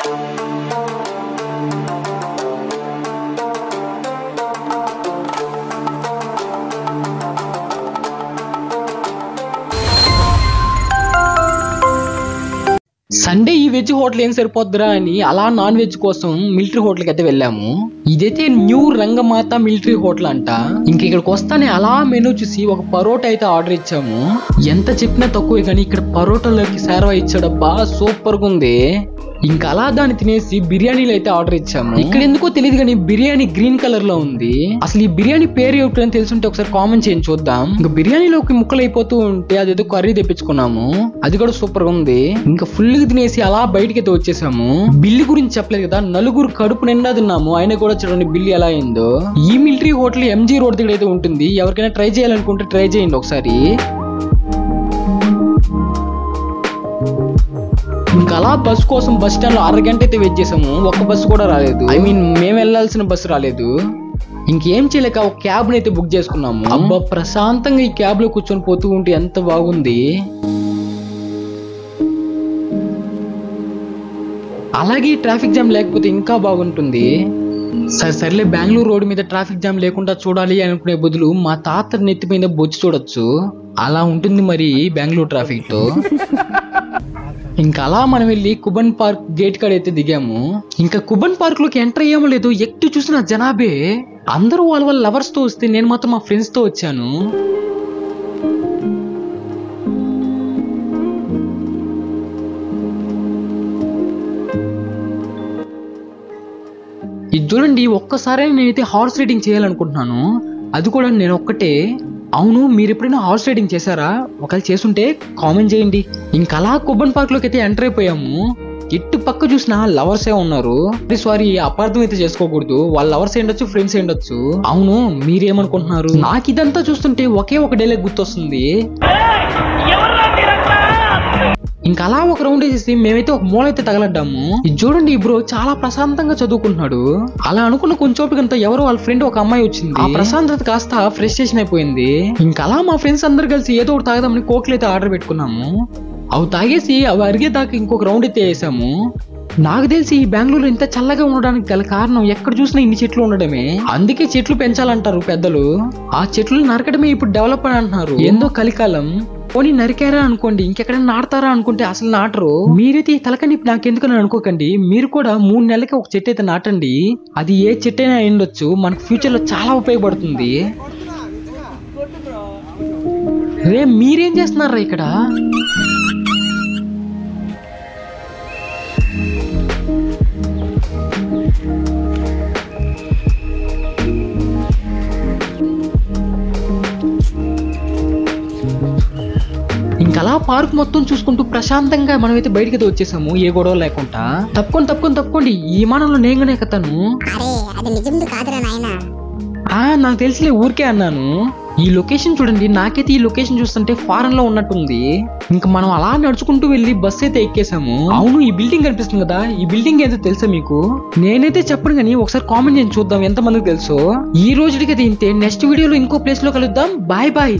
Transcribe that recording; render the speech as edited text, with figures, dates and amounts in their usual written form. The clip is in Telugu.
సండే ఈ వెజ్ హోటల్ ఏం సరిపోద్దురా అని అలా నాన్ వెజ్ కోసం మిలిటరీ హోటల్ కి అయితే వెళ్ళాము. ఇదైతే న్యూ రంగమాత మిలిటరీ హోటల్ అంట. ఇంక ఇక్కడికి వస్తానే అలా మెనూ చూసి ఒక పరోటా అయితే ఆర్డర్ ఇచ్చాము. ఎంత చెప్పినా తక్కువే కానీ ఇక్కడ పరోటాలోకి సేర్వా ఇచ్చాడబ్బా, సూపర్ గా ఉంది. ఇంకా అలా దాన్ని తినేసి బిర్యానీలు అయితే ఆర్డర్ ఇచ్చాము. ఇక్కడ ఎందుకో తెలియదు కానీ బిర్యానీ గ్రీన్ కలర్ లో ఉంది. అసలు ఈ బిర్యానీ పేరు ఏమిటని తెలుసుంటే ఒకసారి కామెంట్ చేయండి చూద్దాం. ఇంకా బిర్యానీలోకి ముక్కలు అయిపోతూ ఉంటే అదేదో కర్రీ తెప్పించుకున్నాము, అది కూడా సూపర్ గా ఉంది. ఇంకా ఫుల్ గా తినేసి అలా బయటకి అయితే వచ్చేసాము. బిల్లు గురించి చెప్పలేదు కదా, నలుగురు కడుపు నిండా తిన్నాము. అయినా కూడా చూడండి బిల్లు ఎలా అయిందో. ఈ మిలిటరీ హోటల్ ఎంజీ రోడ్ దగ్గర అయితే ఉంటుంది. ఎవరికైనా ట్రై చేయాలనుకుంటే ట్రై చేయండి ఒకసారి. ఇంకా అలా బస్ కోసం బస్ స్టాండ్ లో అరగంట అయితే వెయిట్ చేసాము. ఒక్క బస్సు కూడా రాలేదు. ఐ మీన్ మేము వెళ్లాల్సిన బస్సు రాలేదు. ఇంకేం చేయలేక ఒక క్యాబ్ అయితే బుక్ చేసుకున్నాము. అబ్బా ప్రశాంతంగా ఈ క్యాబ్ లో కూర్చొని పోతూ ఉంటే ఎంత బాగుంది. అలాగే ట్రాఫిక్ జామ్ లేకపోతే ఇంకా బాగుంటుంది. సర్లే బెంగళూరు రోడ్డు మీద ట్రాఫిక్ జామ్ లేకుండా చూడాలి అనుకునే బదులు మా తాత నెత్తి మీద బొచ్చి చూడొచ్చు. అలా ఉంటుంది మరి బెంగళూరు ట్రాఫిక్ తో. ఇంకా అలా మనం వెళ్ళి కుబన్ పార్క్ గేట్ కాడ అయితే దిగాము. ఇంకా కుబన్ పార్క్ లోకి ఎంటర్ అయ్యామో లేదు, ఎటు చూసిన జనాబే. అందరూ వాళ్ళ లవర్స్ తో వస్తే నేను మాత్రం మా ఫ్రెండ్స్ తో వచ్చాను. ఇది చూడండి, ఒక్కసారి నేనైతే హార్స్ రైడింగ్ చేయాలనుకుంటున్నాను. అది కూడా నేను ఒక్కటే. అవును, మీరు ఎప్పుడైనా హార్స్ రైడింగ్ చేశారా? ఒకవేళ చేసుంటే కామెంట్ చేయండి. ఇంకా అలా కుబన్ పార్క్ లోకి అయితే ఎంటర్ అయిపోయాము. ఎట్టు పక్క చూసినా లవర్సే ఉన్నారు. సారీ, అపార్థం అయితే చేసుకోకూడదు. వాళ్ళ లవర్స్ ఏంటొచ్చు, ఫ్రెండ్స్ ఏంటొచ్చు. అవును, మీరేమనుకుంటున్నారు? నాకు ఇదంతా చూస్తుంటే ఒకే ఒక డైలాగ్ గుర్తొస్తుంది. ఇంకా అలా ఒక రౌండ్ వేసేసి మేమైతే ఒక మూల అయితే తగలడ్డాము. ఇది చూడండి, బ్రో చాలా ప్రశాంతంగా చదువుకుంటున్నాడు. అలా అనుకున్న కొంచెంసేపటికంతా ఎవరో వాళ్ళ ఫ్రెండ్ ఒక అమ్మాయి వచ్చింది. ఆ ప్రశాంతత కాస్త ఫ్రస్ట్రేషన్ అయిపోయింది. ఇంకా అలా మా ఫ్రెండ్స్ అందరు కలిసి ఏదో ఒకటి తాగదామని కోక్లు అయితే ఆర్డర్ పెట్టుకున్నాము. అవి తాగేసి అవి అరిగేదాకా ఇంకొక రౌండ్ అయితే వేసాము. నాకు తెలిసి ఈ బెంగళూరు ఇంత చల్లగా ఉండడానికి గల కారణం ఎక్కడ చూసినా ఇన్ని చెట్లు ఉండడమే. అందుకే చెట్లు పెంచాలంటారు పెద్దలు. ఆ చెట్లు నరకడమే ఇప్పుడు డెవలప్ అని అంటున్నారు. ఏందో కలికాలం. పోనీ నరికారా అనుకోండి, ఇంకెక్కడైనా నాటుతారా అనుకుంటే అసలు నాటరు. మీరైతే తలకని నాకెందుకని అనుకోకండి. మీరు కూడా 3 నెలలకి ఒక చెట్టు అయితే నాటండి. అది ఏ చెట్టు అయినా అయ్యుండొచ్చు, మనకు ఫ్యూచర్ లో చాలా ఉపయోగపడుతుంది. రే మీరేం చేస్తున్నారా ఇక్కడ? ఇంకలా పార్క్ మొత్తం చూసుకుంటూ ప్రశాంతంగా మనమైతే బయటకి వచ్చేసాము, ఏ గొడవ లేకుండా. తప్పుకోండి, ఈ విమానంలో నేనే ఎక్కుతాను. నాకు తెలిసిలే, ఊరికే అన్నాను. ఈ లొకేషన్ చూడండి, నాకైతే ఈ లొకేషన్ చూస్తుంటే ఫారెన్ లో ఉన్నట్టుంది. ఇంకా మనం అలా నడుచుకుంటూ వెళ్ళి బస్ అయితే ఎక్కేసాము. అవును, ఈ బిల్డింగ్ కనిపిస్తుంది కదా, ఈ బిల్డింగ్ ఏదో తెలుసా మీకు? నేనైతే చెప్పను కానీ ఒకసారి కామెంట్ చేసి చూద్దాం ఎంత మందికి తెలుసు. ఈ రోజుకి అయితే ఇంతే. నెక్స్ట్ వీడియోలో ఇంకో ప్లేస్ లో కలుద్దాం. Bye bye.